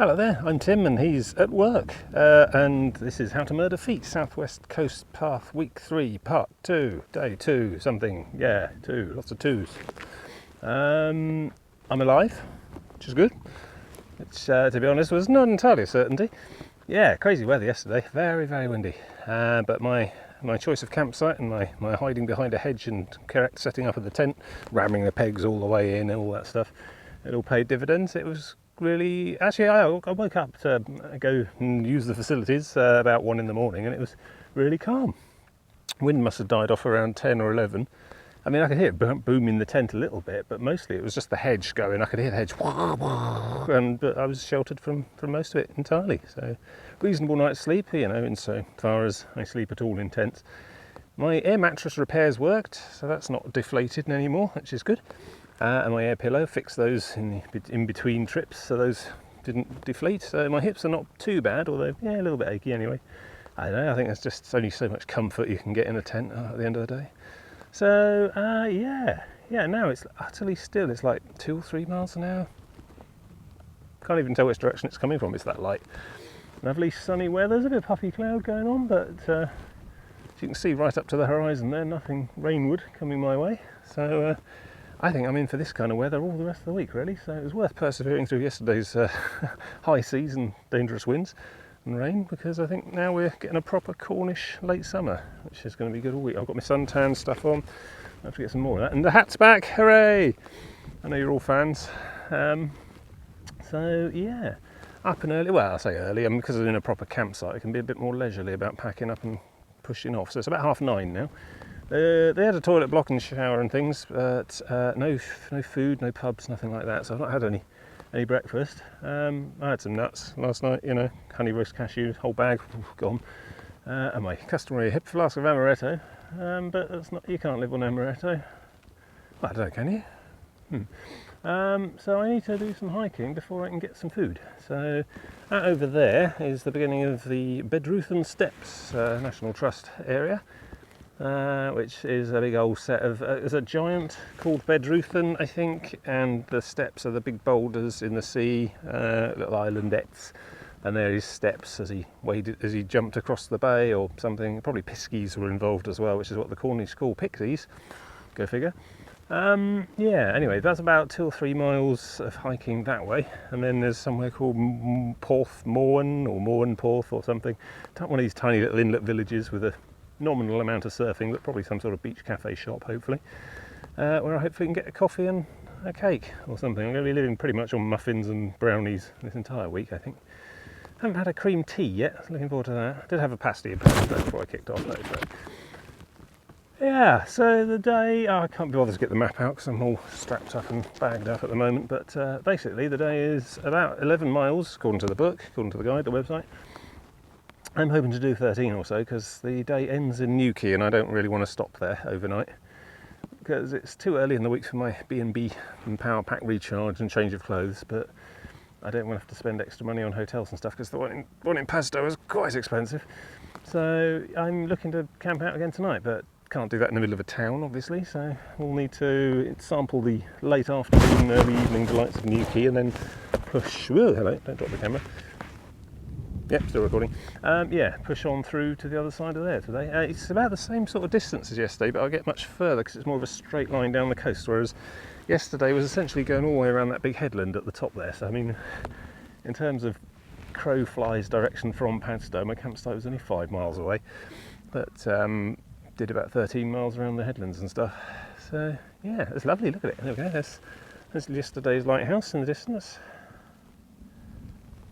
Hello there, I'm Tim and he's at work. And this is How to Murder Feet, Southwest Coast Path, Week 3, Part 2, Day 2, something. Yeah, 2, lots of 2s. I'm alive, which is good. Which, to be honest, was not entirely a certainty. Yeah, crazy weather yesterday, very, very windy. But my choice of campsite and my hiding behind a hedge and correct setting up of the tent, ramming the pegs all the way in and all that stuff, it all paid dividends. It was really, actually, I woke up to go and use the facilities about 1 in the morning, and it was really calm. Wind must have died off around 10 or 11. I mean, I could hear it boom in the tent a little bit, but mostly it was just the hedge going. I could hear the hedge, but I was sheltered from most of it entirely. So reasonable night's sleep, you know, insofar as I sleep at all in tents. My air mattress repairs worked, so that's not deflated anymore, which is good. And my air pillow, fixed those in between trips, so those didn't deflate. So my hips are not too bad, although yeah, a little bit achy anyway. I don't know, I think there's just only so much comfort you can get in a tent at the end of the day. So yeah, now it's utterly still. It's like 2 or 3 miles an hour. Can't even tell which direction it's coming from, it's that light. Lovely sunny weather, there's a bit of puffy cloud going on, but as you can see right up to the horizon there, nothing rainward coming my way. So I think I'm in for this kind of weather all the rest of the week, really. So it was worth persevering through yesterday's high seas and dangerous winds and rain, because I think now we're getting a proper Cornish late summer, which is going to be good all week. I've got my suntan stuff on. I have to get some more of that. And the hat's back, hooray! I know you're all fans. So yeah, up and early. Well, I say early, because I'm in a proper campsite, I can be a bit more leisurely about packing up and pushing off. So it's about 9:30 now. They had a toilet block and shower and things, but no food, no pubs, nothing like that. So I've not had any breakfast. I had some nuts last night, you know, honey roast cashew, whole bag, gone. And my customary hip flask of amaretto, but that's not, you can't live on amaretto. Well, I don't know, can you? So I need to do some hiking before I can get some food. So that over there is the beginning of the Bedruthan Steps National Trust area. Which is a big old set of, there's a giant called Bedruthan, I think, and the steps are the big boulders in the sea, little islandettes, and there is steps as he jumped across the bay or something. Probably piskies were involved as well, which is what the Cornish call pixies, go figure. Yeah, anyway, that's about 2 or 3 miles of hiking that way, and then there's somewhere called Porth Mowen or Mowen Porth or something, one of these tiny little inlet villages with a nominal amount of surfing, but probably some sort of beach cafe shop, hopefully, where I hopefully can get a coffee and a cake or something. I'm going to be living pretty much on muffins and brownies this entire week, I think. Haven't had a cream tea yet, looking forward to that. I did have a pasty before I kicked off though. So. Yeah, so the day, I can't be bothered to get the map out because I'm all strapped up and bagged up at the moment, but basically the day is about 11 miles, according to the book, according to the guide, the website. I'm hoping to do 13 or so because the day ends in Newquay and I don't really want to stop there overnight because it's too early in the week for my B&B and power pack recharge and change of clothes, but I don't want to have to spend extra money on hotels and stuff because the one in Pasto is quite expensive. So I'm looking to camp out again tonight, but can't do that in the middle of a town obviously, so we'll need to sample the late afternoon, early evening delights of Newquay and then push, whoa, hello, don't drop the camera. Yep, still recording. Yeah, push on through to the other side of there today. It's about the same sort of distance as yesterday, but I'll get much further because it's more of a straight line down the coast, whereas yesterday was essentially going all the way around that big headland at the top there. So I mean, in terms of crow flies direction from Padstow, my campsite was only 5 miles away, but did about 13 miles around the headlands and stuff. So yeah, it's lovely, look at it. There we go, there's yesterday's lighthouse in the distance.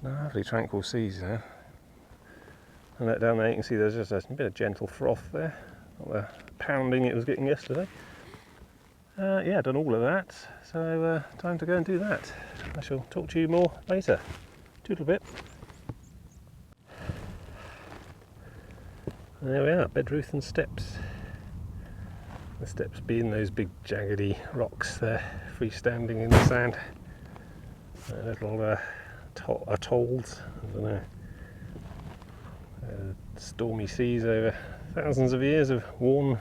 Lovely tranquil seas there. And that down there you can see there's just a bit of gentle froth there, not the pounding it was getting yesterday. Yeah, done all of that, so time to go and do that. I shall talk to you more later. Toodle bit. There we are, Bedruthan Steps. The steps being those big jaggedy rocks there, freestanding in the sand. Little atolls, I don't know, stormy seas over thousands of years have worn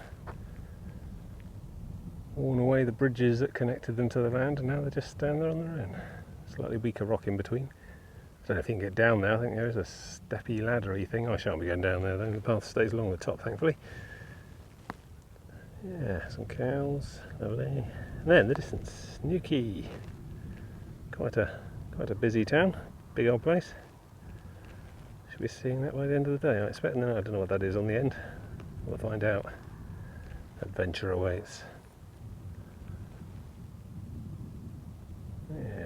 away the bridges that connected them to the land, and now they just stand there on their own. Slightly weaker rock in between. don't know if you can get down there. I think there is a steppy laddery thing. I shan't be going down there though. The path stays along the top, thankfully. Yeah, some cows, lovely. And then the distance, Newquay. Quite a busy town, big old place. Should be seeing that by the end of the day. I expect. No, I don't know what that is on the end. We'll find out. Adventure awaits. Yeah.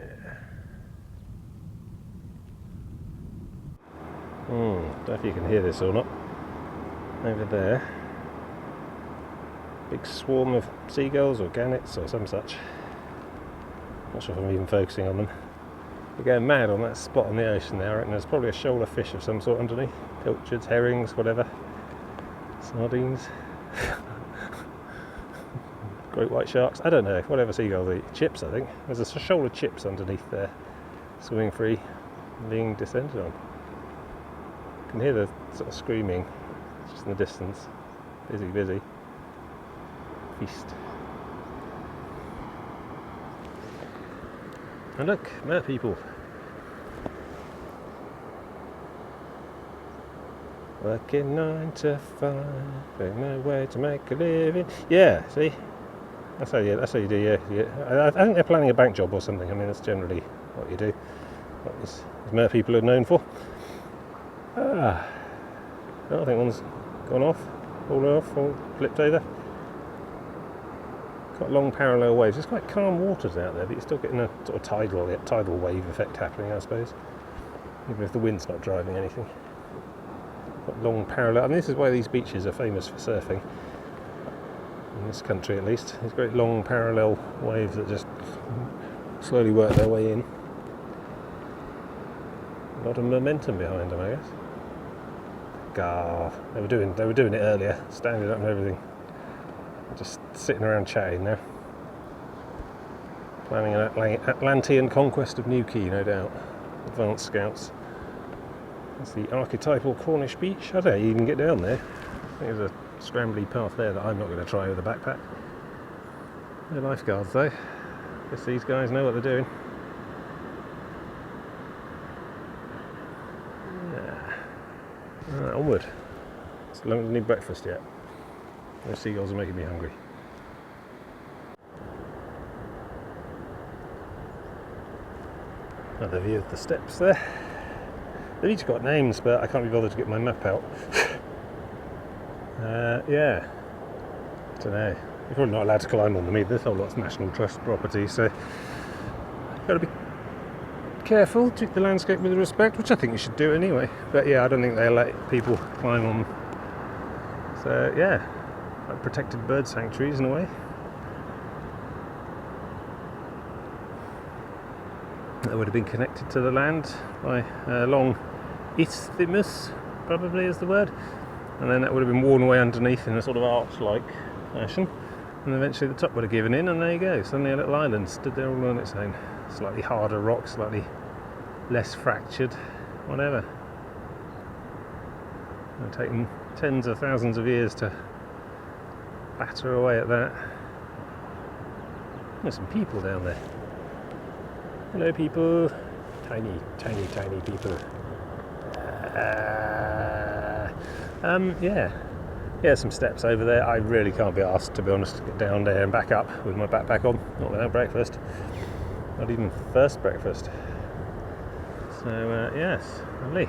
Don't know if you can hear this or not. Over there, big swarm of seagulls or gannets or some such. Not sure if I'm even focusing on them. They're going mad on that spot on the ocean there. I reckon there's probably a shoal of fish of some sort underneath. Pilchards, herrings, whatever. Sardines. Great white sharks. I don't know. Whatever seagulls eat. Chips, I think. There's a shoal of chips underneath there, swimming free, being descended on. You can hear the sort of screaming just in the distance. Busy, busy. Feast. And look, mer people. Working 9 to 5, there's no way to make a living. Yeah, see? That's how you do, yeah. I think they're planning a bank job or something. I mean, that's generally what you do. What these mer people are known for. I think one's gone off, all flipped over. Quite long parallel waves. It's quite calm waters out there, but you're still getting a sort of tidal wave effect happening, I suppose. Even if the wind's not driving anything. Quite long parallel. I mean, this is why these beaches are famous for surfing. In this country, at least, these great long parallel waves that just slowly work their way in. A lot of momentum behind them, I guess. They were doing it earlier, standing up and everything. Just sitting around chatting now. Planning an Atlantean conquest of Newquay, no doubt. Advanced scouts. That's the archetypal Cornish beach. I don't know, you even get down there. I think there's a scrambly path there that I'm not going to try with a backpack. No lifeguards though. Guess these guys know what they're doing. Yeah. Alright, onward. Still don't need breakfast yet. Those seagulls are making me hungry. Another view of the steps there. They've each got names, but I can't be bothered to get my map out. Yeah. I don't know. You're probably not allowed to climb on them either. This whole lot's National Trust property, so you've got to be careful, treat the landscape with respect, which I think you should do anyway. But yeah, I don't think they'll let people climb on them. So yeah. Like protected bird sanctuaries in a way. That would have been connected to the land by a long isthmus, probably is the word, and then that would have been worn away underneath in a sort of arch-like fashion, and eventually the top would have given in, and there you go, suddenly a little island stood there all on its own. Slightly harder rock, slightly less fractured, whatever. It's taken tens of thousands of years to batter away at that. There's some people down there. Hello people. Tiny, tiny, tiny people. Yeah, some steps over there. I really can't be asked, to be honest, to get down there and back up with my backpack on. Not without breakfast. Not even first breakfast. So, yes, lovely.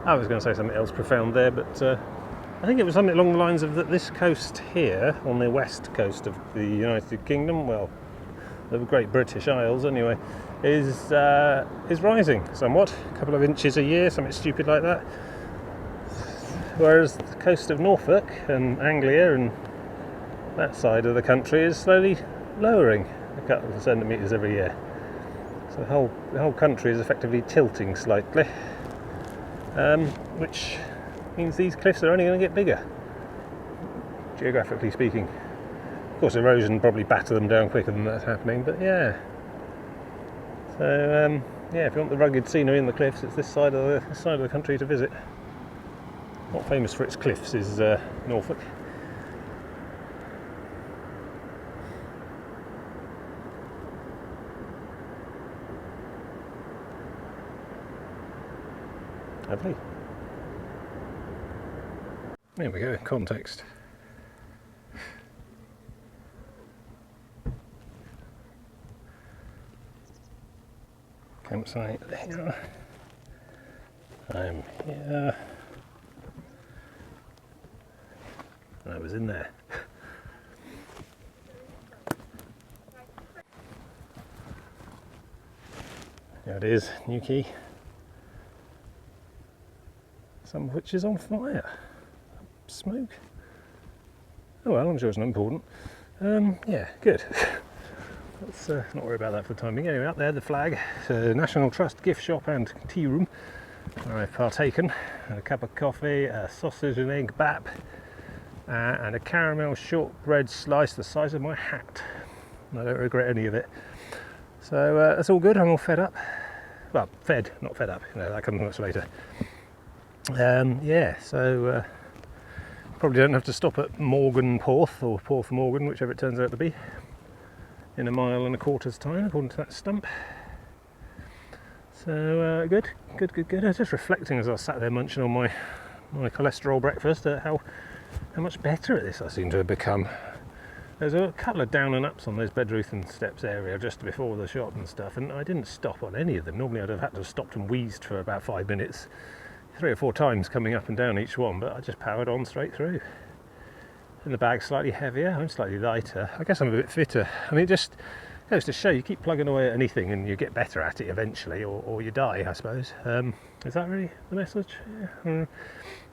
I was going to say something else profound there, but I think it was something along the lines of that this coast here, on the west coast of the United Kingdom, well, the Great British Isles anyway, is rising somewhat, a couple of inches a year, something stupid like that. Whereas the coast of Norfolk and Anglia and that side of the country is slowly lowering a couple of centimetres every year. So the whole country is effectively tilting slightly, which means these cliffs are only going to get bigger, geographically speaking. Of course, erosion probably batter them down quicker than that's happening, but yeah. So yeah, if you want the rugged scenery in the cliffs, it's this side of the country to visit. Not famous for its cliffs is Norfolk. Lovely. There we go, context. Campsite here. I'm here. And I was in there. There it is, Newquay. Some of which is on fire. Smoke. Oh well, I'm sure it's not important. Yeah, good. Let's not worry about that for the time being. Anyway, up there, the flag. National Trust gift shop and tea room. Where I've partaken. A cup of coffee, a sausage and egg bap, and a caramel shortbread slice the size of my hat. I don't regret any of it. So that's all good. I'm all fed up. Well, fed, not fed up. You know, that comes much later. Yeah, so probably don't have to stop at Morgan Porth or Porth Morgan, whichever it turns out to be, in a mile and a quarter's time, according to that stump. So good. I was just reflecting as I sat there munching on my cholesterol breakfast at how much better at this I seem to have become. There's a couple of down and ups on those Bedruthan Steps area just before the shop and stuff, and I didn't stop on any of them. Normally I'd have had to have stopped and wheezed for about 5 minutes, 3 or 4 times coming up and down each one, but I just powered on straight through. And the bag's slightly heavier, I'm slightly lighter. I guess I'm a bit fitter. I mean, it just goes to show you keep plugging away at anything and you get better at it eventually, or you die, I suppose. Is that really the message? Yeah.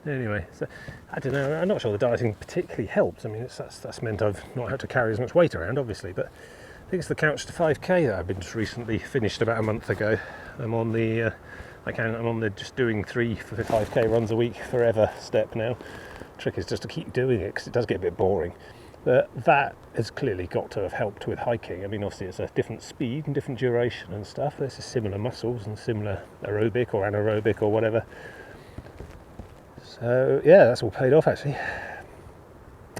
Anyway, so I don't know. I'm not sure the dieting particularly helps. I mean, that's meant I've not had to carry as much weight around, obviously. But I think it's the Couch to 5K that I've been just recently finished about a month ago. I'm on the just doing 3 for 5K runs a week forever step now. The trick is just to keep doing it because it does get a bit boring. But that has clearly got to have helped with hiking. I mean, obviously it's a different speed and different duration and stuff. There's similar muscles and similar aerobic or anaerobic or whatever. So yeah, that's all paid off actually.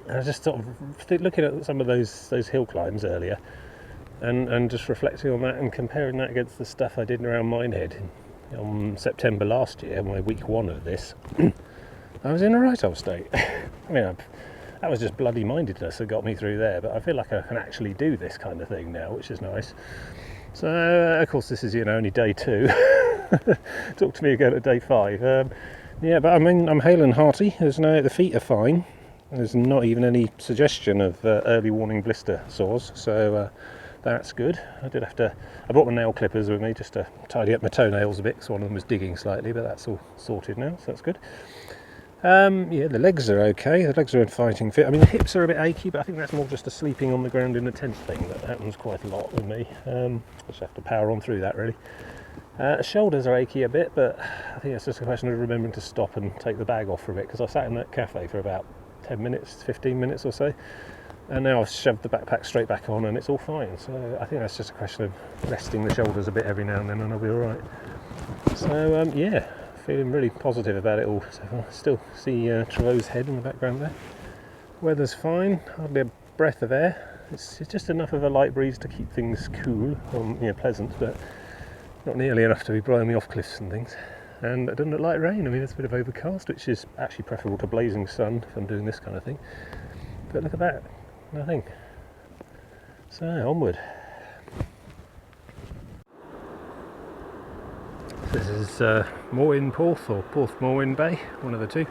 I was just sort of looking at some of those hill climbs earlier, and just reflecting on that and comparing that against the stuff I did around Minehead on September last year, my week 1 of this. I was in a right old state. I mean, that was just bloody mindedness that got me through there, but I feel like I can actually do this kind of thing now, which is nice. So of course this is only day 2. Talk to me again at day 5. Yeah, but I mean, I'm hale and hearty. The feet are fine. There's not even any suggestion of early warning blister sores, so that's good. I brought my nail clippers with me just to tidy up my toenails a bit, because one of them was digging slightly, but that's all sorted now, so that's good. Yeah, the legs are okay. The legs are in fighting fit. I mean, the hips are a bit achy, but I think that's more just a sleeping on the ground in a tent thing. That happens quite a lot with me. I just have to power on through that, really. Shoulders are achy a bit, but I think it's just a question of remembering to stop and take the bag off for a bit, because I sat in that cafe for about 10 minutes, 15 minutes or so, and now I've shoved the backpack straight back on and it's all fine. So I think that's just a question of resting the shoulders a bit every now and then and I'll be alright. So yeah, feeling really positive about it all. So I still see Trevorrow's head in the background there. Weather's fine, hardly a breath of air. It's just enough of a light breeze to keep things cool, pleasant, but not nearly enough to be blowing me off cliffs and things. And it doesn't look like rain. I mean, it's a bit of overcast, which is actually preferable to blazing sun if I'm doing this kind of thing. But look at that, nothing. So onward. This is Morwyn Porth or Porth Morwyn Bay, one of the two.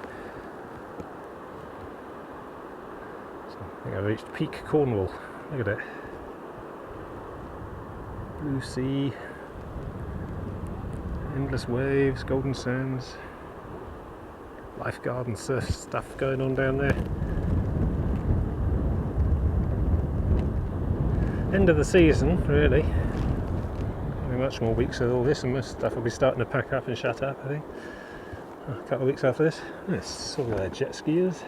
So I think I've reached Peak Cornwall. Look at it. Blue sea. Endless waves, golden sands, lifeguard and surf stuff going on down there. End of the season, really. Not much more weeks of all this, and most stuff will be starting to pack up and shut up, I think. A couple of weeks after this. Yes, all the jet skiers.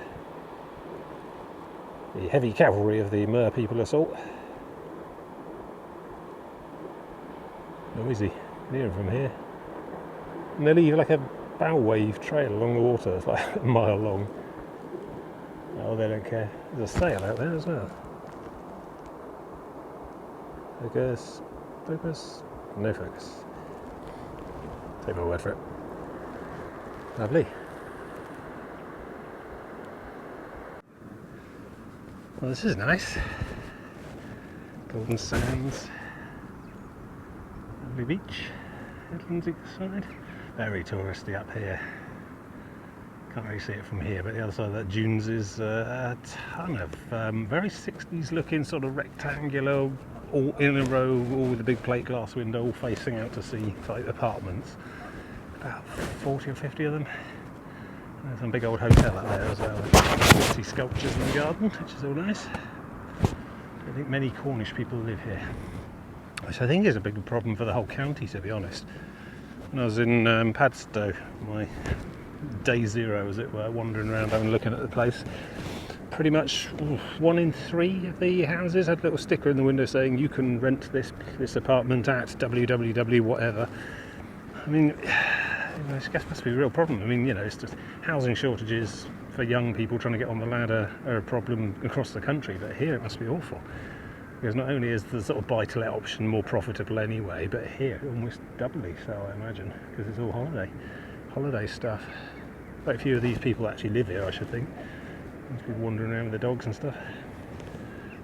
The heavy cavalry of the Mer people assault. Noisy, near from here. And they leave like a bow wave trail along the water. It's like a mile long. Oh, they don't care. There's a sail out there as well. Focus. Focus. No focus. Take my word for it. Lovely. Well, this is nice. Golden Sands. Lovely beach. Headlands either side. Very touristy up here. Can't really see it from here, but the other side of that dunes is a ton of very 60s looking sort of rectangular, all in a row, all with a big plate glass window, all facing out to sea type apartments. About 40 or 50 of them. There's some big old hotel up there as well. 40 sculptures in the garden, which is all nice. I think many Cornish people live here, which I think is a big problem for the whole county, to be honest. When I was in Padstow, my day zero as it were, wandering around having a look at the place, pretty much 1 in 3 of the houses had a little sticker in the window saying you can rent this apartment at www whatever. I mean, I guess it must be a real problem. I mean, it's just housing shortages for young people trying to get on the ladder are a problem across the country, but here it must be awful. Because not only is the sort of buy-to-let option more profitable anyway, but here almost doubly so, I imagine, because it's all holiday stuff. Quite a few of these people actually live here, I should think. Must be wandering around with the dogs and stuff.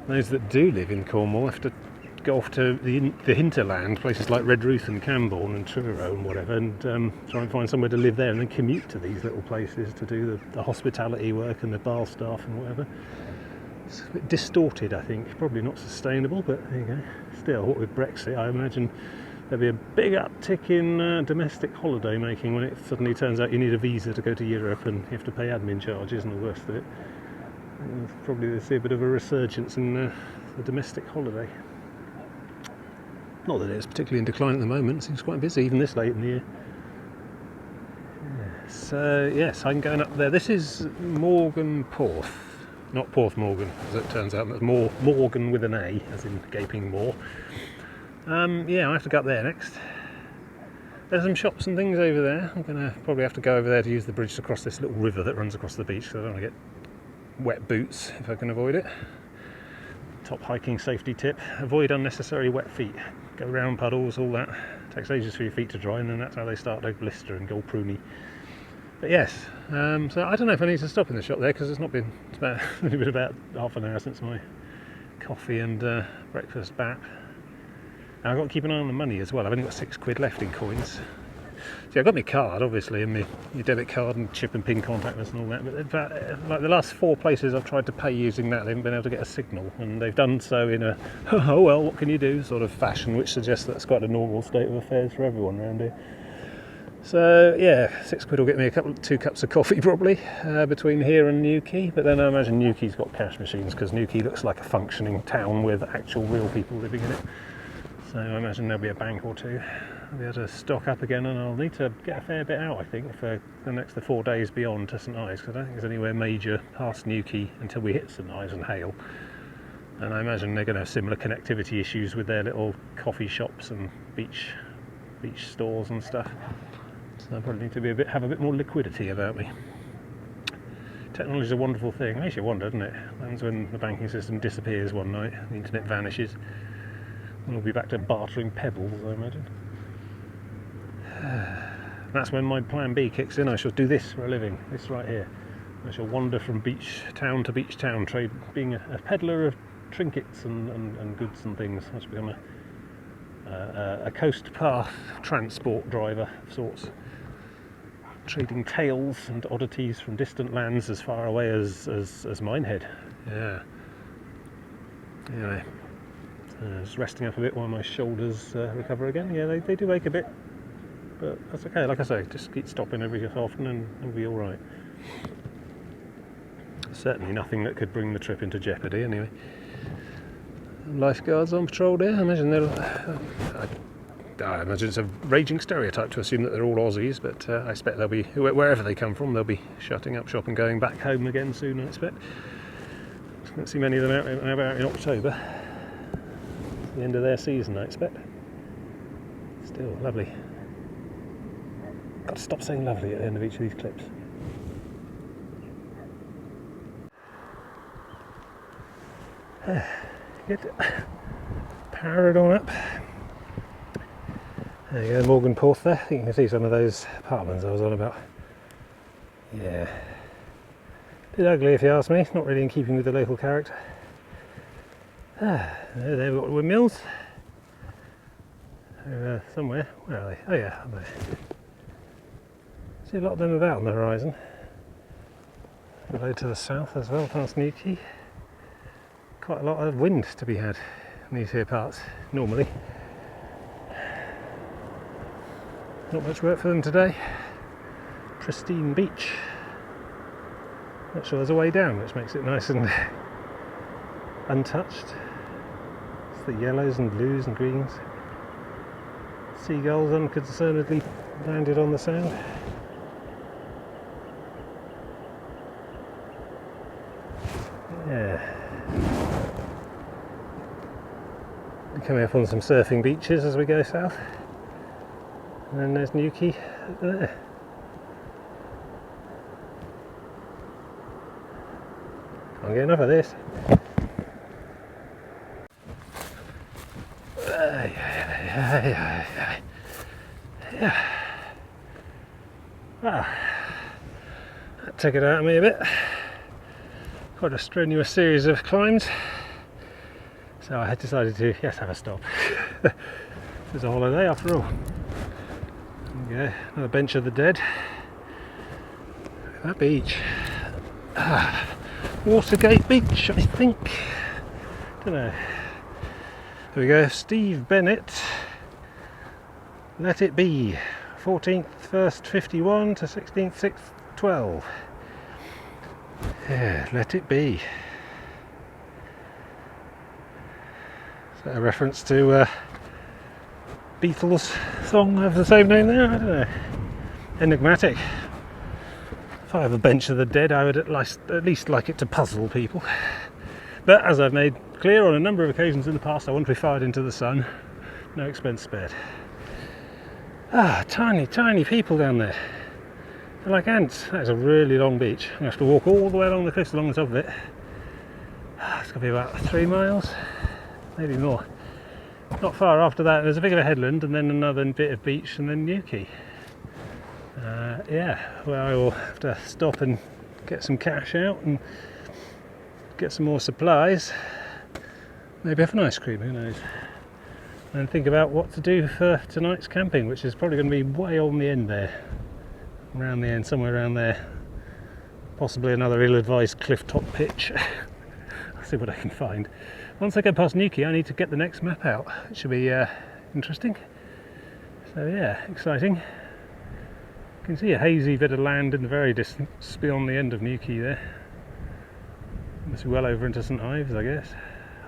Those that do live in Cornwall have to go off to the hinterland, places like Bedruthan, Camborne and Truro and whatever, and try and find somewhere to live there and then commute to these little places to do the hospitality work and the bar staff and whatever. It's a bit distorted, I think. Probably not sustainable, but there you go. Still, what with Brexit, I imagine there'll be a big uptick in domestic holiday making when it suddenly turns out you need a visa to go to Europe and you have to pay admin charges and all the rest of it. Probably we'll see a bit of a resurgence in the domestic holiday. Not that it's particularly in decline at the moment, it seems quite busy even this late in the year. So yes, I'm going up there. This is Morgan Porth, not Porth Morgan, as it turns out. That's Morgan with an A, as in gaping maw. Yeah, I have to go up there next. There's some shops and things over there. I'm going to probably have to go over there to use the bridge to cross this little river that runs across the beach, because I don't want to get wet boots if I can avoid it. Top hiking safety tip: avoid unnecessary wet feet. Go round puddles, all that. Takes ages for your feet to dry, and then that's how they start to blister and go pruny. But yes, so I don't know if I need to stop in the shop there, because it's only been about half an hour since my coffee and breakfast bap. Now I've got to keep an eye on the money as well. I've only got £6 left in coins. See, I've got my card, obviously, and my debit card and chip and pin contactless and all that, but like the last 4 places I've tried to pay using that, they haven't been able to get a signal, and they've done so in a oh well, what can you do sort of fashion, which suggests that's quite a normal state of affairs for everyone around here. So yeah, £6 will get me 2 cups of coffee probably between here and Newquay, but then I imagine Newquay's got cash machines, because Newquay looks like a functioning town with actual real people living in it. So I imagine there'll be a bank or 2. I'll be able to stock up again, and I'll need to get a fair bit out, I think, for the next 4 days beyond to St Ives, because I don't think there's anywhere major past Newquay until we hit St Ives and Hale. And I imagine they're going to have similar connectivity issues with their little coffee shops and beach stores and stuff. So I probably need to have a bit more liquidity about me. Technology is a wonderful thing. It makes you wonder, doesn't it? That's when the banking system disappears one night, the internet vanishes, and we'll be back to bartering pebbles, I imagine. That's when my plan B kicks in. I shall do this for a living, this right here. I shall wander from beach town to beach town, being a peddler of trinkets and goods and things. I shall become a coast path transport driver of sorts, trading tales and oddities from distant lands as far away as Minehead. Yeah. Anyway, just resting up a bit while my shoulders recover again. Yeah, they do ache a bit, but that's okay. Like I say, just keep stopping every so often and it'll be all right. Certainly nothing that could bring the trip into jeopardy, anyway. Lifeguards on patrol there. I imagine I imagine it's a raging stereotype to assume that they're all Aussies, but I expect they'll be, wherever they come from, they'll be shutting up shop and going back home again soon, I expect. Don't see many of them out in October. It's the end of their season, I expect. Still lovely. Got to stop saying lovely at the end of each of these clips. Good. Power it on up. There you go, Morgan Porth there. You can see some of those apartments I was on about. Yeah. Bit ugly if you ask me, not really in keeping with the local character. There we've got windmills. Somewhere, where are they? Oh yeah, up there. See a lot of them about on the horizon. Below to the south as well, past Newquay. Quite a lot of wind to be had in these here parts, normally. Not much work for them today. Pristine beach. Not sure there's a way down, which makes it nice and untouched. It's the yellows and blues and greens. Seagulls unconcernedly landed on the sand. Yeah. We're coming up on some surfing beaches as we go south. And then there's Newquay there. Can't get enough of this. Yeah. That took it out of me a bit. Quite a strenuous series of climbs. So I had decided to, yes, have a stop. It's a holiday after all. There we go, another bench of the dead. That beach. Watergate Beach, I think. Don't know. There we go, Steve Bennett. Let It Be. 14th, 1st, 51 to 16th, 6th, 12. Yeah, Let It Be. Is that a reference to Beatles song of the same name there? I don't know. Enigmatic. If I have a bench of the dead, I would at least like it to puzzle people. But as I've made clear on a number of occasions in the past, I want to be fired into the sun. No expense spared. Tiny, tiny people down there. They're like ants. That is a really long beach. I'm going to have to walk all the way along the cliffs along the top of it. It's going to be about 3 miles, maybe more. Not far after that, there's a bit of a headland and then another bit of beach and then Newquay. Yeah, well, I will have to stop and get some cash out and get some more supplies. Maybe have an ice cream, who knows. And think about what to do for tonight's camping, which is probably going to be way on the end there. Around the end, somewhere around there. Possibly another ill-advised cliff top pitch. I'll see what I can find. Once I get past Newquay, I need to get the next map out. It should be interesting. So yeah, exciting. You can see a hazy bit of land in the very distance beyond the end of Newquay there. Must be well over into St Ives, I guess.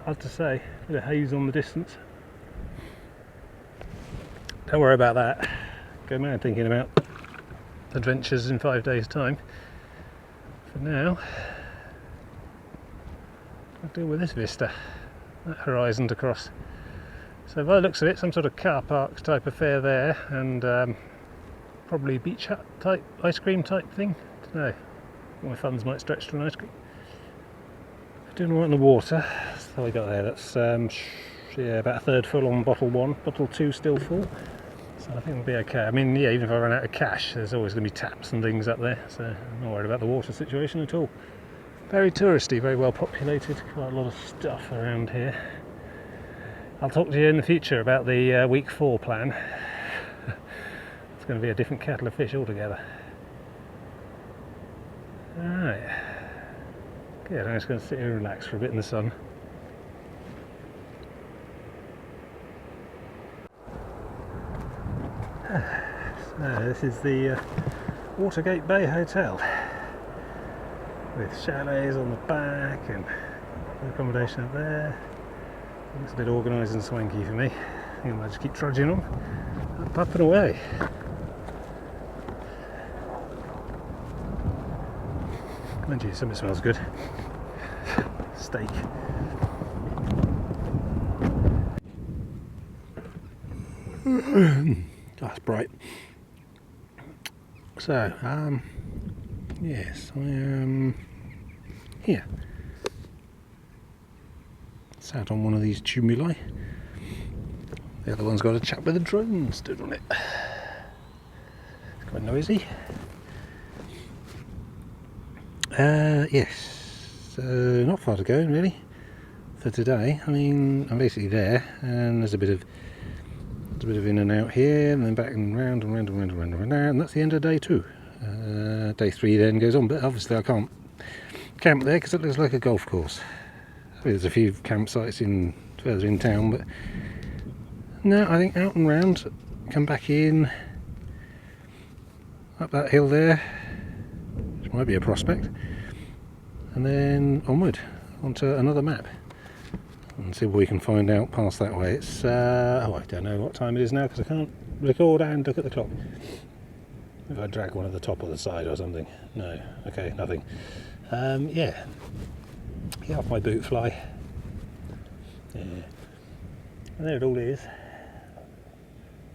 Hard to say. A bit of haze on the distance. Don't worry about that. Go mad thinking about adventures in 5 days' time. For now, I'll deal with this vista, that horizon to cross. So by the looks of it, some sort of car park type affair there, and probably beach hut type, ice cream type thing. Don't know. My funds might stretch to an ice cream. Doing all right on the water. That's how we got there. That's yeah, about a third full on bottle 1. Bottle 2 still full. So I think we'll be okay. I mean, yeah, even if I run out of cash, there's always going to be taps and things up there. So I'm not worried about the water situation at all. Very touristy, very well populated. Quite a lot of stuff around here. I'll talk to you in the future about the week 4 plan. It's going to be a different kettle of fish altogether. Alright. Good, I'm just going to sit here and relax for a bit in the sun. So this is the Watergate Bay Hotel with chalets on the back and accommodation up there. Looks a bit organised and swanky for me. I think I might just keep trudging on, up and away. Mind you, something smells good. Steak. That's bright. So, yes, I am here. Sat on one of these tumuli. The other one's got a chap with a drone stood on it. It's quite noisy. Yes, so not far to go really for today. I mean, I'm basically there, and there's a bit of in and out here, and then back and round and round and round and round and round, and that's the end of day 2. Day 3 then goes on, but obviously I can't camp there because it looks like a golf course. There's a few campsites further in town, but no, I think out and round, come back in, up that hill there, which might be a prospect, and then onward onto another map and see what we can find out past that way. It's I don't know what time it is now because I can't record and look at the clock. If I drag one at the top or the side or something. No, okay, nothing. Yeah, off my boot fly. Yeah, and there it all is.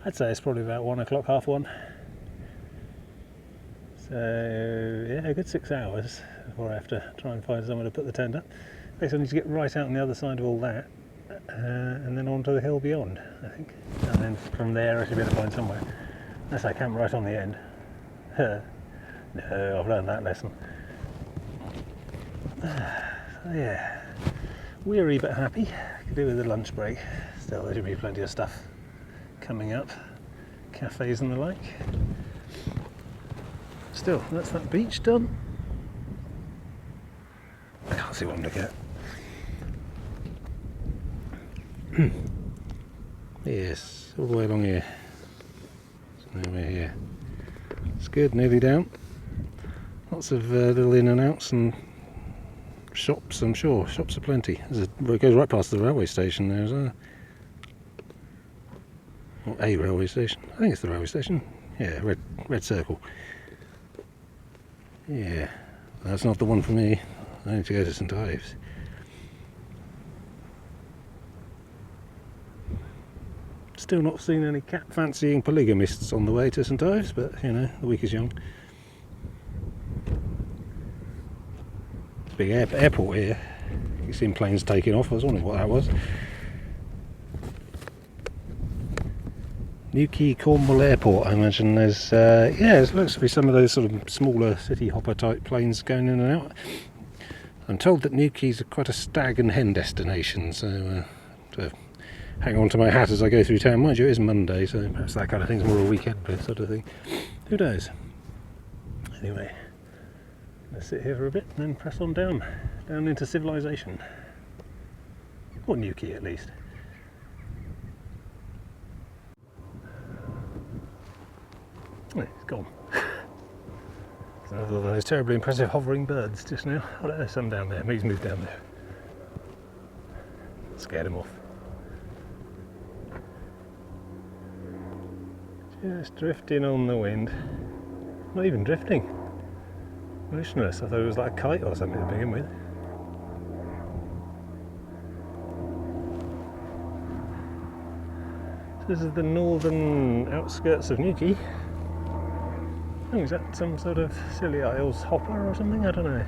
I'd say it's probably about 1 o'clock, half 1. So yeah, a good 6 hours before I have to try and find somewhere to put the tent up. Basically, I need to get right out on the other side of all that, and then onto the hill beyond, I think. And then from there I should be able to find somewhere. Unless I camp right on the end. No, I've learned that lesson. So yeah, weary but happy. Could do with a lunch break. Still, there should be plenty of stuff coming up. Cafes and the like. Still, that's that beach done. I can't see what I'm looking at. Yes, all the way along here. So now we're here. It's good, nearly down. Lots of little in and outs and shops, I'm sure. Shops are plenty. It goes right past the railway station there as well. Or a railway station. I think it's the railway station. Yeah, red circle. Yeah, that's not the one for me. I need to go to St Ives. Still not seen any cat-fancying polygamists on the way to St Ives, but you know, the week is young. It's a big airport here. You've seen planes taking off. I was wondering what that was. Newquay Cornwall Airport, I imagine there's, yeah, it looks to be some of those sort of smaller city hopper type planes going in and out. I'm told that Newquay's quite a stag and hen destination, so hang on to my hat as I go through town. Mind you, it is Monday, so perhaps that kind of thing's more a weekend sort of thing. Who knows? Anyway, let's sit here for a bit and then press on down into civilization. Or Newquay at least. Oh, it's gone. Another of those terribly impressive hovering birds just now. Oh, there's some down there. He's moved down there. Scared him off. Just drifting on the wind. Not even drifting. Motionless. I thought it was like a kite or something to begin with. So this is the northern outskirts of Newquay. Oh, is that some sort of Scilly Isles hopper or something? I don't know.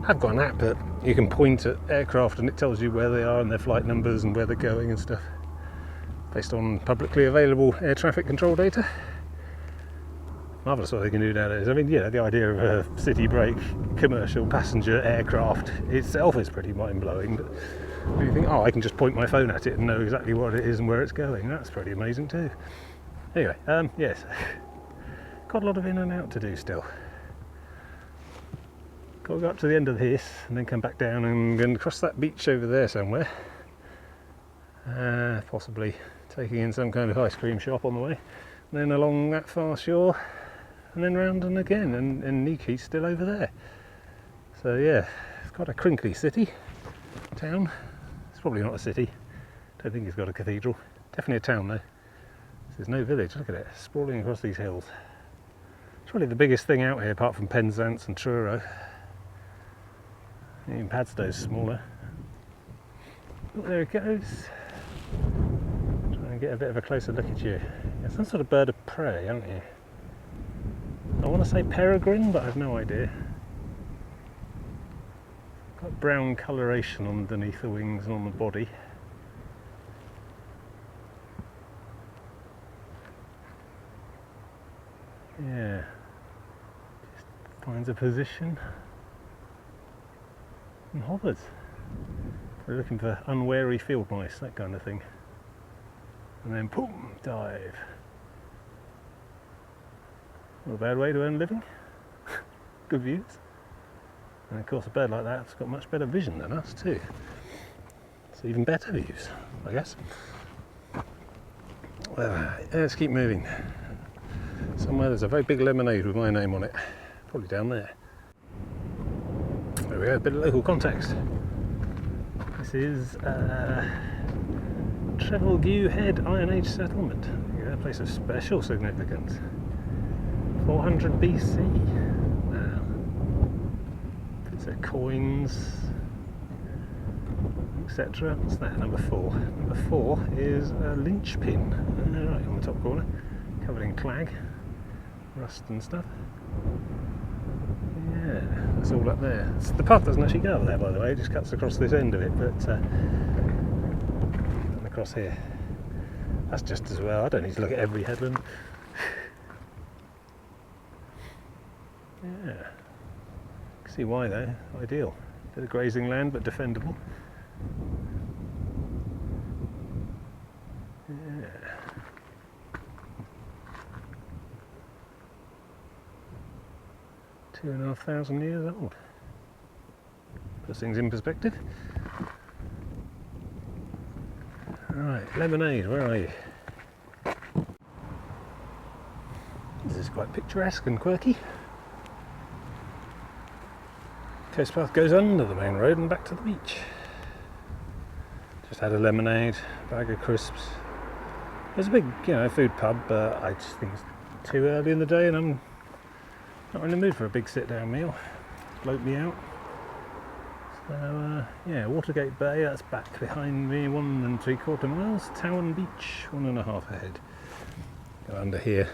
I've got an app that you can point at aircraft and it tells you where they are and their flight numbers and where they're going and stuff, based on publicly available air traffic control data. Marvellous what they can do nowadays. I mean, yeah, the idea of a city break commercial passenger aircraft itself is pretty mind-blowing, but when you think, oh, I can just point my phone at it and know exactly what it is and where it's going, that's pretty amazing too. Anyway, yes. Got a lot of in and out to do still. Got to go up to the end of this and then come back down and cross that beach over there somewhere. Possibly taking in some kind of ice cream shop on the way. And then along that far shore and then round and again, and Newquay's still over there. So yeah, it's quite a crinkly town. It's probably not a city. Don't think it's got a cathedral. Definitely a town though. There's no village, look at it, sprawling across these hills. It's probably the biggest thing out here apart from Penzance and Truro. Even Padstow's smaller. Oh, there it goes. Try and get a bit of a closer look at you. You're some sort of bird of prey, aren't you? I want to say peregrine, but I've no idea. Got brown coloration underneath the wings and on the body. Yeah. finds a position and hovers. We're looking for unwary field mice, that kind of thing. And then boom, dive. Not a bad way to earn a living. Good views. And of course a bird like that's got much better vision than us too. So even better views, I guess. Let's keep moving. Somewhere there's a very big lemonade with my name on it. Probably down there. There we go, a bit of local context. This is Trevelgue Head Iron Age settlement. Yeah, a place of special significance. 400 BC. Wow. It's their coins, etc. What's that? Number 4. Number 4 is a linchpin. Right on the top corner, covered in clag, rust and stuff. Yeah, that's all up there. The path doesn't actually go up there, by the way. It just cuts across this end of it, but and across here. That's just as well. I don't need to look at every headland. Yeah. See why though? Ideal. Bit of grazing land, but defendable. Yeah. Two and a half thousand years old. Puts things in perspective. Right, lemonade, where are you? This is quite picturesque and quirky. Coast path goes under the main road and back to the beach. Just had a lemonade, bag of crisps. There's a big, food pub, but I just think it's too early in the day and I'm not in the mood for a big sit-down meal. Bloat me out. So, yeah, Watergate Bay, that's back behind me, 1 3/4 miles. Town Beach, 1.5 ahead. Go under here,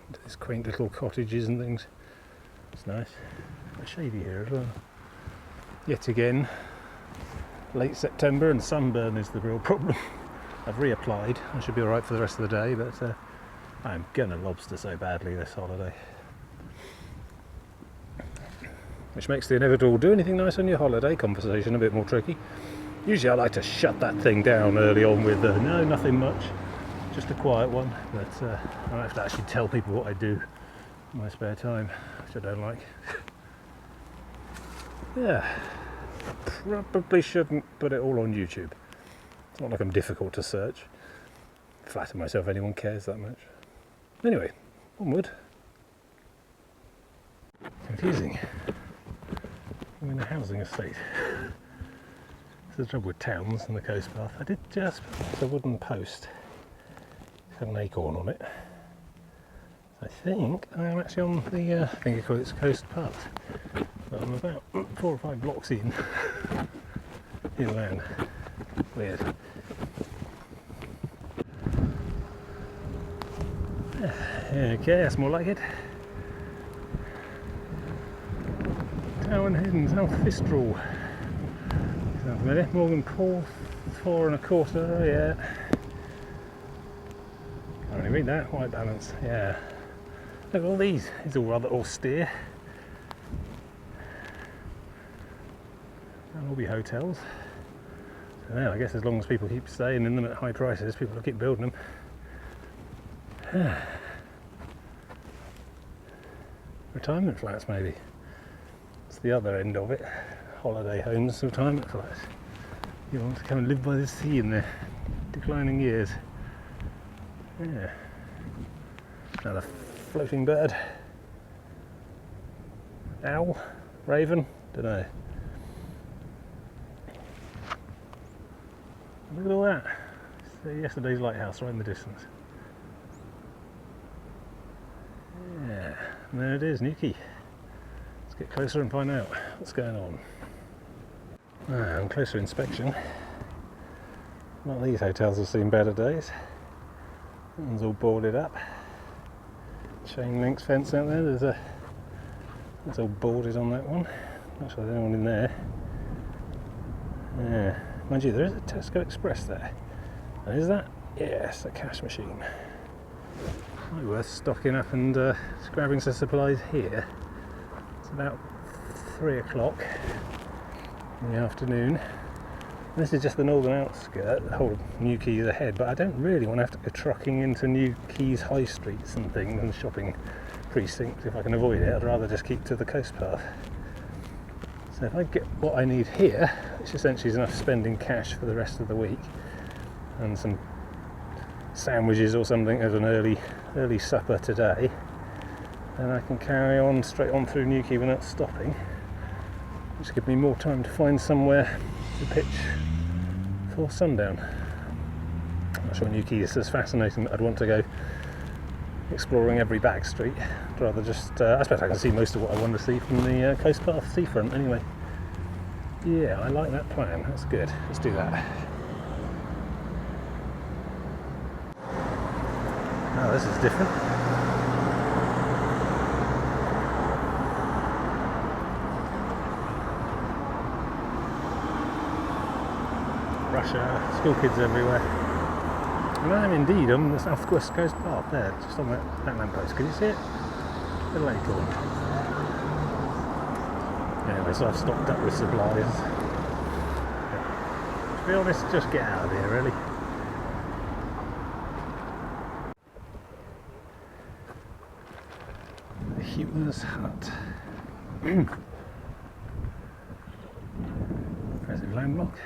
into these quaint little cottages and things. It's nice. It's shady here as well. Yet again, late September and sunburn is the real problem. I've reapplied. I should be alright for the rest of the day, but I'm gonna lobster so badly this holiday. Which makes the inevitable do anything nice on your holiday conversation a bit more tricky. Usually I like to shut that thing down early on with no, nothing much, just a quiet one, but I have to actually tell people what I do in my spare time, which I don't like. Yeah, probably shouldn't put it all on YouTube. It's not like I'm difficult to search. Flatter myself anyone cares that much. Anyway, onward. Confusing. I'm in a housing estate. This is the trouble with towns and the coast path. I did just put a wooden post. It's got an acorn on it. I think I'm actually on the, I think I call it coast path. But I'm about 4 or 5 blocks inland. Weird. Okay, that's more like it. Town Hidden, South Fistral. Sounds familiar. Morgan Paul, 4 1/4, yeah. Can't really read that. White balance, yeah. Look at all these. It's all rather austere. That'll all be hotels. So now I guess as long as people keep staying in them at high prices, people will keep building them. Retirement flats maybe. It's the other end of it. Holiday homes, retirement flats. You want to come and live by the sea in their declining years. Yeah. Another floating bird. Owl? Raven? Don't know. Look at all that. It's yesterday's lighthouse right in the distance. Yeah, and there it is, Newquay. Let's get closer and find out what's going on. On closer inspection, not these hotels have seen better days. That one's all boarded up. Chain link fence out there. There's all boarded on that one. Not sure there's anyone in there. Yeah, mind you, there is a Tesco Express there. And is that? Yes, a cash machine. Might be worth stocking up and grabbing some supplies here. So about 3 o'clock in the afternoon. This is just the northern outskirt, the whole Newquay is ahead, but I don't really want to have to go trucking into Newquay's high streets and things and shopping precincts if I can avoid it. I'd rather just keep to the coast path. So if I get what I need here, which essentially is enough spending cash for the rest of the week, and some sandwiches or something as an early supper today, then I can carry on straight on through Newquay without stopping, which gives me more time to find somewhere to pitch for sundown. I'm not sure Newquay is as fascinating that I'd want to go exploring every back street. I'd rather just, I suppose I can see most of what I want to see from the coast path seafront anyway. Yeah, I like that plan, that's good, let's do that. Oh, this is different. Russia, school kids everywhere. And I am indeed on the South West Coast Path there, just on that lamppost. Can you see it? A little. Anyway, so I've stocked up with supplies. Yeah. To be honest, just get out of here, really. The Hewler's Hut. Impressive landmark.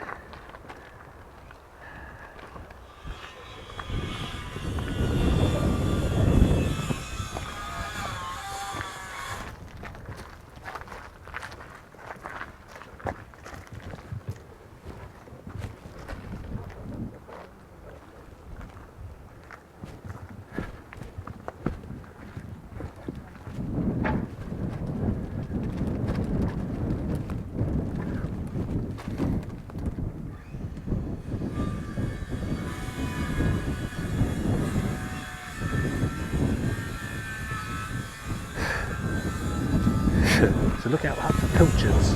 So look out for pilchards.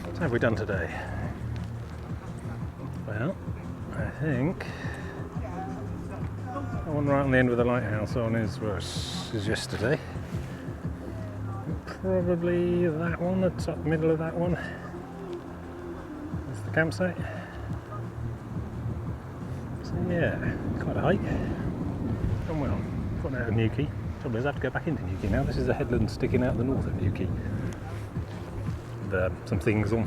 What have we done today? Well, I think the one right on the end with the lighthouse on is yesterday. Probably that one, the top middle of that one. That's the campsite. So yeah, quite a hike. Done well. Got out of Newquay. Trouble is I have to go back into Newquay now. This is a headland sticking out the north of Newquay. With some things on.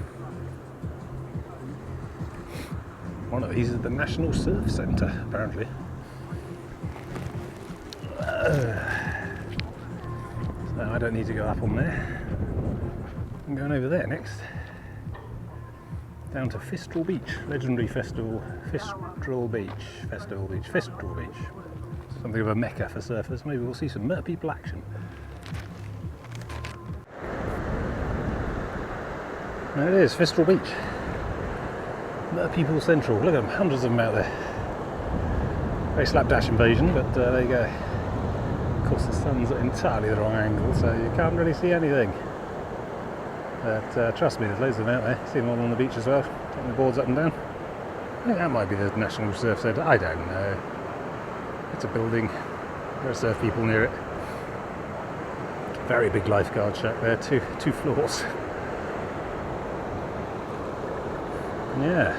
One of these is the National Surf Centre, apparently. So I don't need to go up on there. I'm going over there next. Down to Fistral Beach, legendary festival, Fistral Beach. Something of a mecca for surfers. Maybe we'll see some mer people action. There it is, Fistral Beach. Mer people central. Look at them, hundreds of them out there. Very slapdash invasion, but there you go. Of course, the sun's at entirely the wrong angle, so you can't really see anything. But trust me, there's loads of them out there. See them all on the beach as well, taking the boards up and down. I think that might be the National Surf Centre. I don't know. It's a building. There are surf people near it. Very big lifeguard shack there, two floors. Yeah.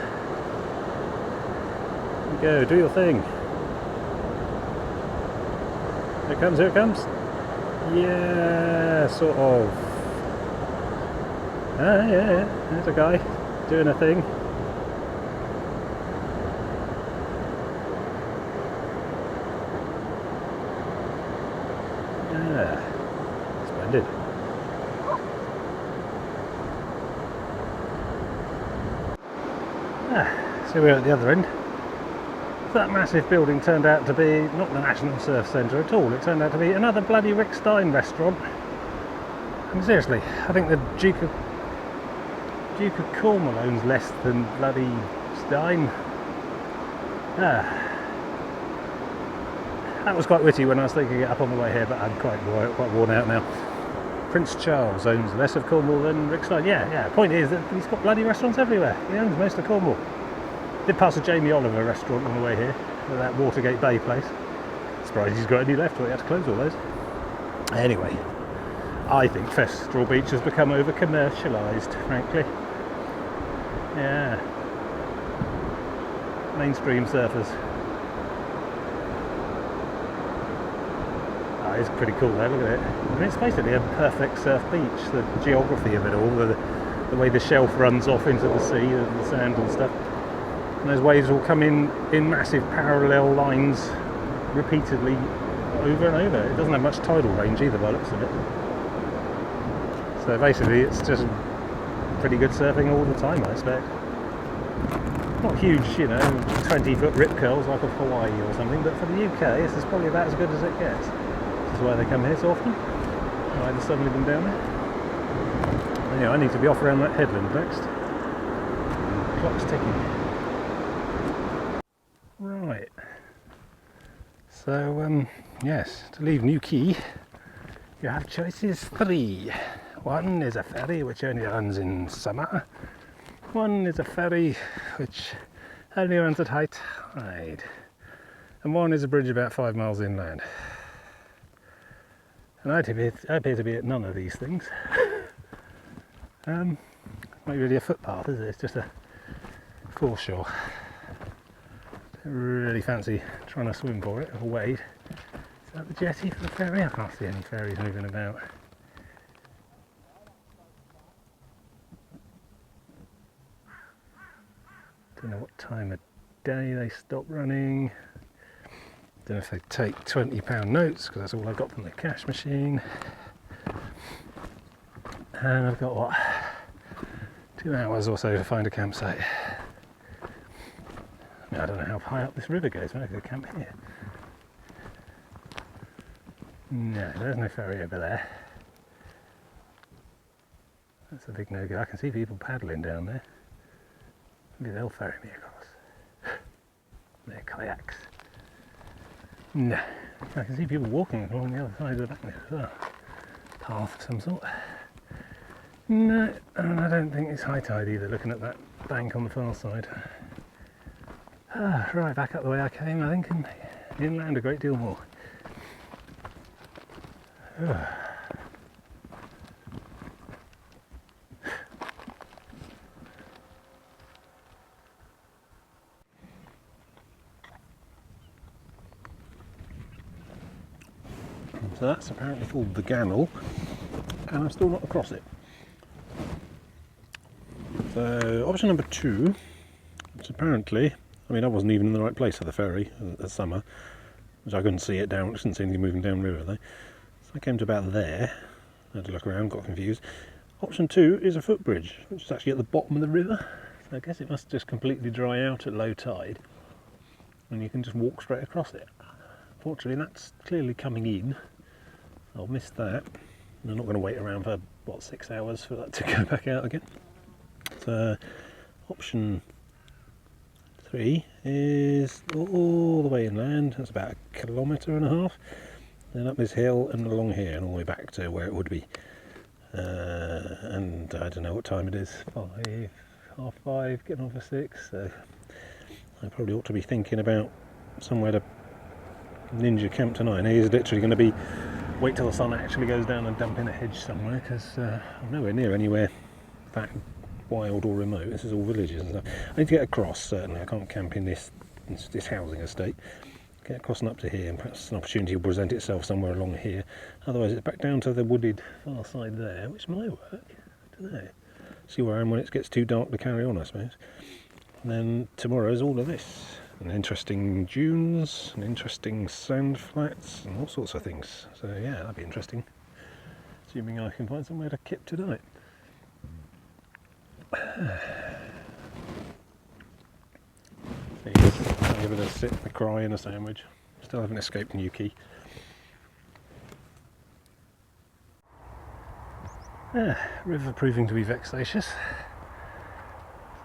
There you go, do your thing. Here it comes. Yeah, sort of. Ah, yeah. There's a guy doing a thing. Yeah, splendid. So we're at the other end. That massive building turned out to be not the National Surf Centre at all. It turned out to be another bloody Rick Stein restaurant. I mean, seriously, I think the Duke of Cornwall owns less than bloody Stein. That was quite witty when I was thinking it up on the way here, but I'm quite worn out now. Prince Charles owns less of Cornwall than Rick Stein. Yeah. Point is that he's got bloody restaurants everywhere. He owns most of Cornwall. Did pass a Jamie Oliver restaurant on the way here, that Watergate Bay place. surprised he's got any left, but he had to close all those. Anyway, I think Fistral Beach has become over commercialised, frankly. Yeah. Mainstream surfers. Oh, it's pretty cool though, look at it. I mean, it's basically a perfect surf beach, the geography of it all, the way the shelf runs off into the sea, the sand and stuff. And those waves will come in massive parallel lines repeatedly over and over. It doesn't have much tidal range either by the looks of it. So basically it's just pretty good surfing all the time, I expect. Not huge, 20-foot rip curls like of Hawaii or something, but for the UK this is probably about as good as it gets. This is why they come here so often. Why they've suddenly been down there. Anyway, I need to be off around that headland next. The clock's ticking. Right. So, yes, to leave Newquay, you have choices 3. One is a ferry which only runs in summer. One is a ferry which only runs at high tide. And one is a bridge about 5 miles inland. And I appear to be at none of these things. Not really a footpath, is it? It's just a foreshore. Don't really fancy trying to swim for it or wade. Is that the jetty for the ferry? I can't see any ferries moving about. Don't know what time of day they stop running. Don't know if they take £20 notes, because that's all I got from the cash machine. And I've got, what, 2 hours or so to find a campsite. Now, I don't know how high up this river goes, maybe I could camp here. No, there's no ferry over there. That's a big no-go. I can see people paddling down there. Maybe they'll ferry me across. Their kayaks. No, I can see people walking along the other side of the bank there as well. Path of some sort. No, and I don't think it's high tide either, looking at that bank on the far side. Right, back up the way I came, I think, and inland a great deal more. So that's apparently called the Gannel, and I'm still not across it. So option number 2, which apparently, I mean, I wasn't even in the right place for the ferry at summer, which I couldn't see it down, couldn't see anything moving downriver though. So I came to about there, had to look around, got confused. Option 2 is a footbridge, which is actually at the bottom of the river. So I guess it must just completely dry out at low tide, and you can just walk straight across it. Fortunately, that's clearly coming in. I'll miss that. I'm not going to wait around for, what, 6 hours for that to go back out again. So option 3 is all the way inland. That's about 1.5 kilometres. Then up this hill and along here and all the way back to where it would be. And I don't know what time it is. 5, half 5, getting on for 6. So I probably ought to be thinking about somewhere to ninja camp tonight. It is literally going to be wait till the sun actually goes down and dump in a hedge somewhere, because I'm nowhere near anywhere that wild or remote. This is all villages and stuff. I need to get across, certainly. I can't camp in this housing estate. Get across and up to here, and perhaps an opportunity will present itself somewhere along here. Otherwise it's back down to the wooded far side there, which might work. I don't know. See where I am when it gets too dark to carry on, I suppose. And then tomorrow's all of this. And interesting dunes, and interesting sand flats, and all sorts of things. So yeah, that'd be interesting. Assuming I can find somewhere to kip tonight. I'll give it a sit, a cry and a sandwich. Still haven't escaped Newquay. River proving to be vexatious.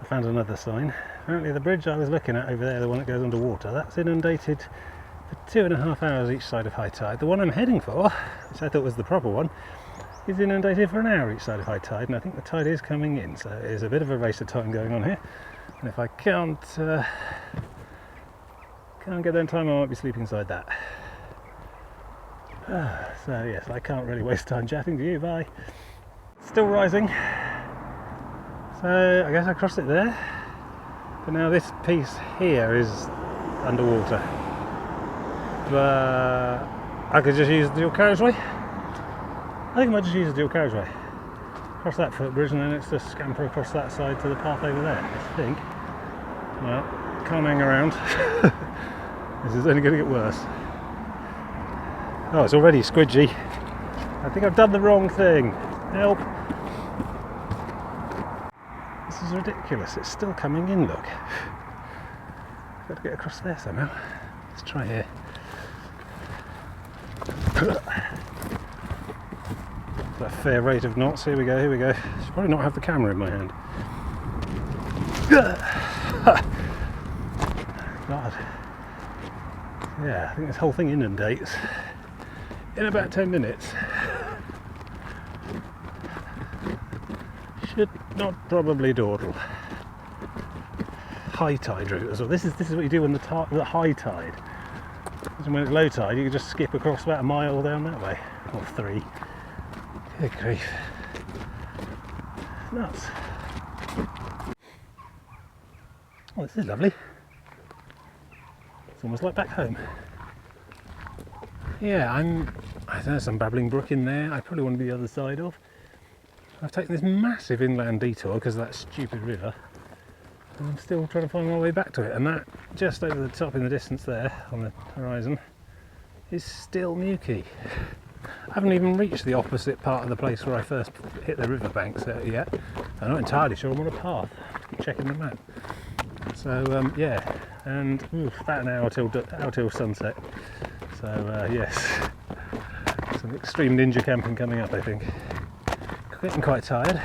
I found another sign. Apparently the bridge I was looking at over there, the one that goes underwater, that's inundated for 2.5 hours each side of high tide. The one I'm heading for, which I thought was the proper one, is inundated for an hour each side of high tide, and I think the tide is coming in, so there's a bit of a race of time going on here. And if I can't get there in time, I might be sleeping inside that. So yes, I can't really waste time chatting to you. Bye. Still rising. So I guess I crossed it there. But now this piece here is underwater. But I could just use the dual carriageway. I think I might just use the dual carriageway. Cross that footbridge and then it's just scamper across that side to the path over there, I think. Well, can't hang around. This is only going to get worse. Oh, it's already squidgy. I think I've done the wrong thing. Help. This is ridiculous. It's still coming in, look. I've got to get across there somehow. Let's try here. A fair rate of knots. Here we go, here we go. Should probably not have the camera in my hand. God. Yeah, I think this whole thing inundates in about 10 minutes. Should not probably dawdle. High tide route as well. This is what you do on the high tide. And when it's low tide, you can just skip across about a mile down that way, or 3. Good grief. Nuts. Oh, this is lovely. It's almost like back home. Yeah, I don't know, some babbling brook in there. I probably want to be the other side of. I've taken this massive inland detour because of that stupid river. And I'm still trying to find my way back to it. And that, just over the top in the distance there, on the horizon, is still Newquay. I haven't even reached the opposite part of the place where I first hit the riverbanks yet. I'm not entirely sure I'm on a path. Keep checking the map. So yeah, and about an hour till sunset. So yes, some extreme ninja camping coming up, I think. Getting quite tired.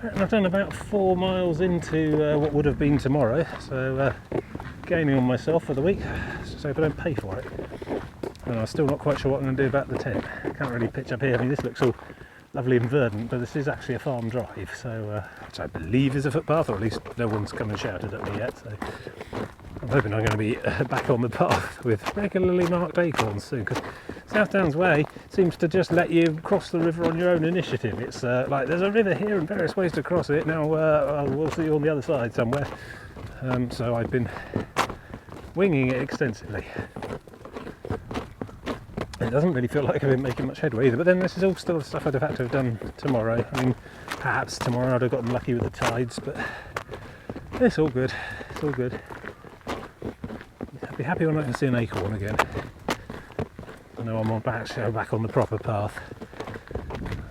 And I've done about 4 miles into what would have been tomorrow. So gaining on myself for the week. Just hope I don't pay for it. And I'm still not quite sure what I'm going to do about the tent. Can't really pitch up here. I mean, this looks all lovely and verdant, but this is actually a farm drive, so which I believe is a footpath, or at least no one's come and shouted at me yet. So I'm hoping I'm going to be back on the path with regularly marked acorns soon, because South Downs Way seems to just let you cross the river on your own initiative. It's like there's a river here and various ways to cross it. Now we'll see you on the other side somewhere. So I've been winging it extensively. It doesn't really feel like I've been making much headway either, but then this is all still stuff I'd have had to have done tomorrow. I mean, perhaps tomorrow I'd have gotten lucky with the tides, but it's all good. It's all good. I'd be happy when I can see an acorn again. I know I'm back on the proper path.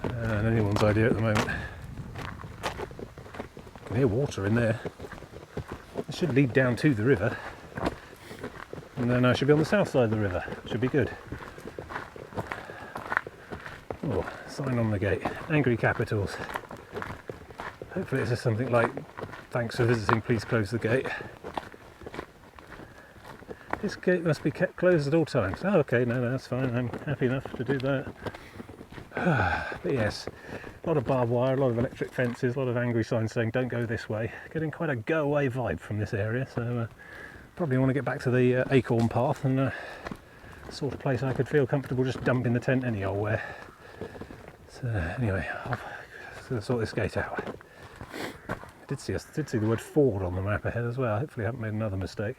And anyone's idea at the moment. I can hear water in there. It should lead down to the river. And then I should be on the south side of the river. Should be good. Oh, sign on the gate. Angry capitals. Hopefully it says something like, "Thanks for visiting, please close the gate." This gate must be kept closed at all times. Oh, okay, no, that's fine. I'm happy enough to do that. But yes, a lot of barbed wire, a lot of electric fences, a lot of angry signs saying don't go this way. Getting quite a go away vibe from this area, so probably want to get back to the acorn path and sort of place I could feel comfortable just dumping the tent any old where. So anyway, I'll sort this gate out. I did see the word ford on the map ahead as well. Hopefully I haven't made another mistake.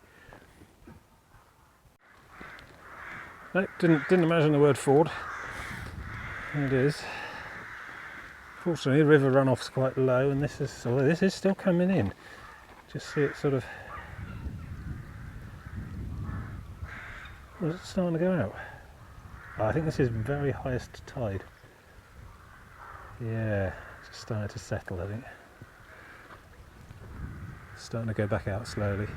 No, didn't imagine the word ford. There it is. Fortunately, the river runoff's quite low, and this is still coming in. Just see it sort of. Well, it's starting to go out. Oh, I think this is very highest tide. Yeah, just starting to settle, I think. Starting to go back out slowly.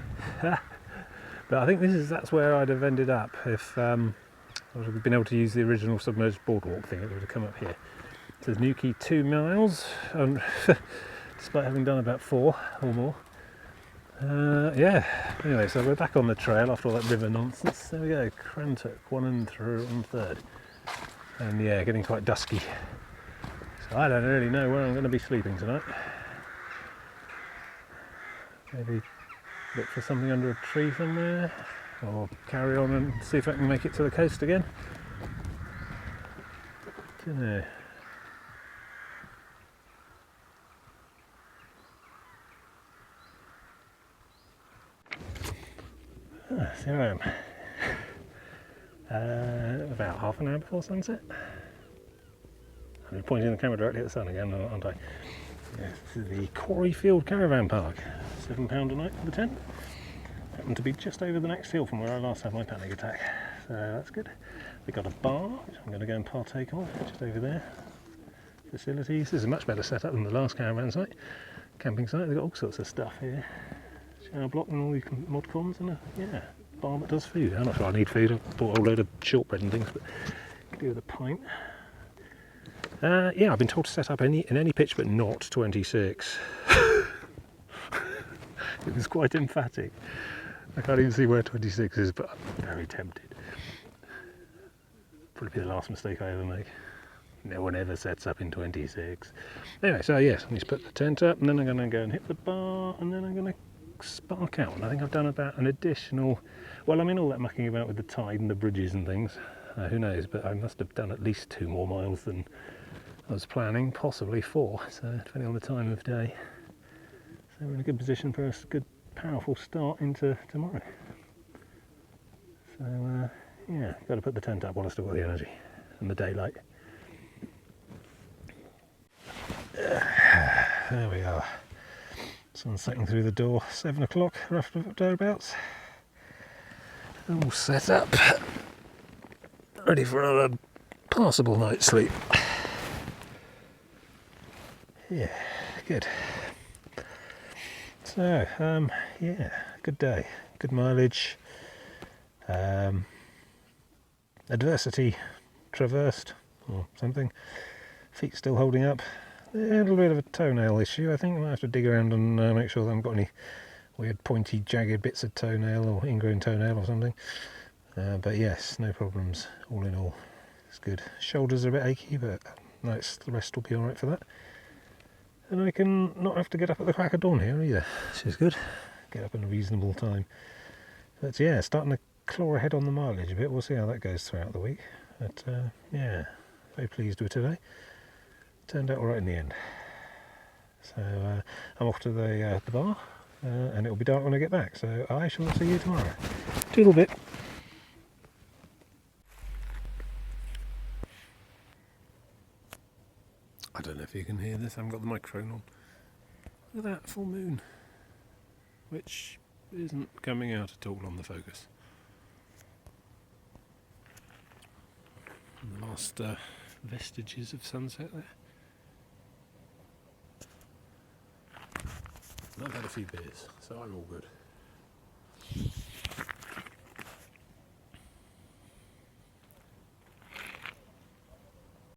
But I think that's where I'd have ended up if I would have been able to use the original submerged boardwalk thing. It would have come up here. It says Newquay 2 miles, despite having done about 4 or more. Yeah, anyway, so we're back on the trail after all that river nonsense. There we go, Crantock 1 and 3. And yeah, getting quite dusky. So I don't really know where I'm going to be sleeping tonight. Maybe look for something under a tree somewhere, or carry on and see if I can make it to the coast again. Don't know. So here I am. About half an hour before sunset. I'm pointing the camera directly at the sun again, aren't I? Yes, this is the Quarryfield Caravan Park. £7 a night for the tent. Happened to be just over the next hill from where I last had my panic attack. So that's good. We've got a bar, which I'm going to go and partake of, just over there. Facilities. This is a much better setup than the last caravan site. Camping site, they've got all sorts of stuff here. Shower block and all these mod cons and a bar that does food. I'm not sure I need food. I bought a whole load of shortbread and things, but could do with a pint. Yeah, I've been told to set up in any pitch but not 26. It was quite emphatic. I can't even see where 26 is, but I'm very tempted. Probably be the last mistake I ever make. No one ever sets up in 26. Anyway, so yes, I need to put the tent up, and then I'm going to go and hit the bar, and then I'm going to spark out. And I think I've done about an additional, well, I mean, all that mucking about with the tide and the bridges and things, who knows, but I must have done at least 2 more miles than I was planning, possibly 4, so depending on the time of day. So we're in a good position for a good, powerful start into tomorrow. So, yeah, got to put the tent up while I've still got the energy and the daylight. There we are. Sun's setting through the door, 7 o'clock, roughly thereabouts. All set up, ready for another passable night's sleep. Yeah, good. So, yeah, good day, good mileage. Adversity traversed, or something. Feet still holding up. A little bit of a toenail issue. I think I might have to dig around and make sure that I haven't got any weird pointy jagged bits of toenail or ingrown toenail or something. But yes, no problems all in all. It's good. Shoulders are a bit achy, but the rest will be alright for that. And I can not have to get up at the crack of dawn here either, which is good. Get up in a reasonable time. But yeah, starting to claw ahead on the mileage a bit. We'll see how that goes throughout the week. But yeah, very pleased with today. Turned out alright in the end. So I'm off to the bar, and it'll be dark when I get back. So I shall see you tomorrow. Toodle bit. I don't know if you can hear this. I haven't got the microphone on. Look at that full moon, which isn't coming out at all on the focus. And the last vestiges of sunset there. I've had a few beers, so I'm all good.